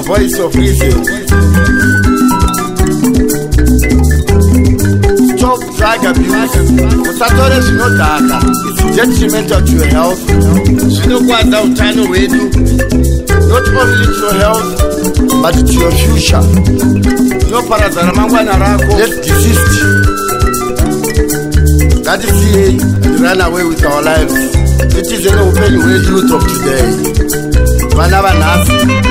Voice of reason. Stop drug abuse. Usatore zvinodhaka. It's detrimental to your health. Zvinokwadza utano hwedu. Not only to your health, but to your future. Zvinoparadza ramangwana rako. Let's desist. Ngatisiyei and run away with our lives. It is an open way youth of today. Vana vanhasi.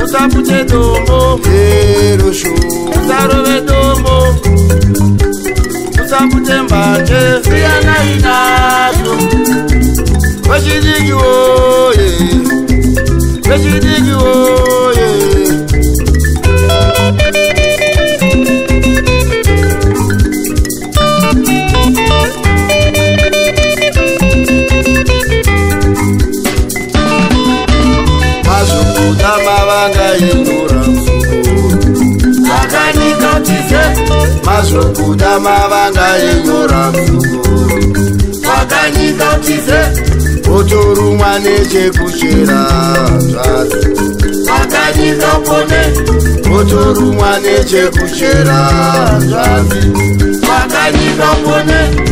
Usapute dombo, usarove dombo, usapute mbanje, siyana inazo. Vashidiki oye, vashidiki oye. Mazokuda mavanga enyora msukuru Wakanyika utize Otorumwa nechekuchera zvazi Wakanyika upone Otorumwa nechekuchera zvazi Wakanyika upone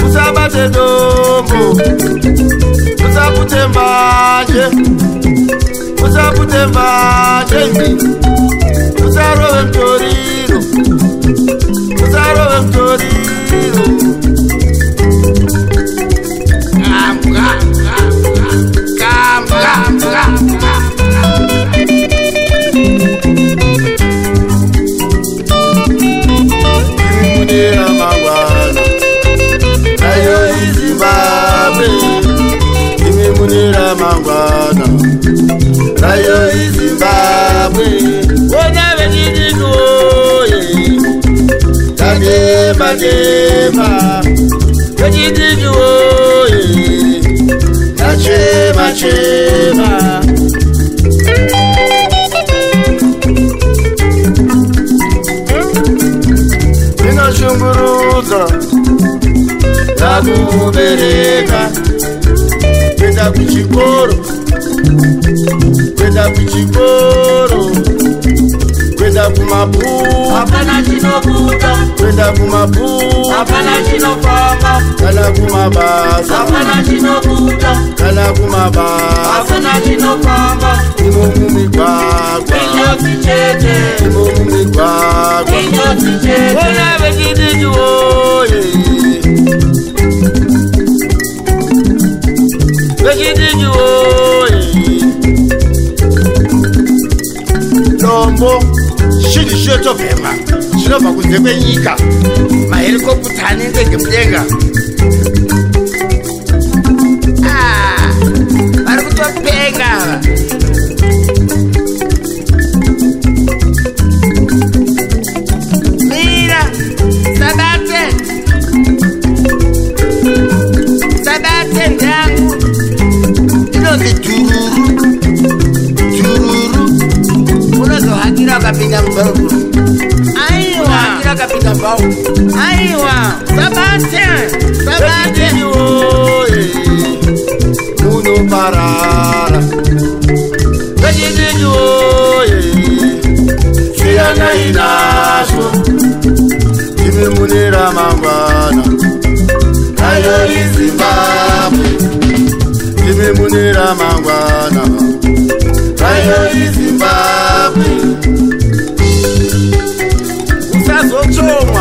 Usabate dombo Usapute mbanje Usapute mbanje Usarove mtoriro Usarove mtoriro Mangwana Rayo Zimbabwe Wona vejidikoye Tagema gema Vejidikoye Nachema chema Vinoshunguruza Nakubereka Kwenda kuchikoro Kwenda kuchikoro Kwenda kumabuu Hapana chinobuda Kwenda kumabuu Hapana chinofamba Kana kumabasa Hapana chinobuda Kana kumabasa Hapana chinofamba Imo mumigwagwa Inyoti chete Imo mumigwagwa Inyoti chete Wona vejidiki oye Vejidiki oye Dombo Shidi shoto bema Shinoba kunzekwe nyika Mahelikopta anenge ngemudenga Vari kutopenga Mira Sabate ndangu Inozi Jururu Unozohakira wakapinda mbavu Aiwa Hakira wakapinda mbavu Aiwa Sabate Uno parara Vejidinyo Siyana inaso Ime munera mangwana Ayo Zimbabwe Ime munera mangwana Ayo Zimbabwe Usazochoma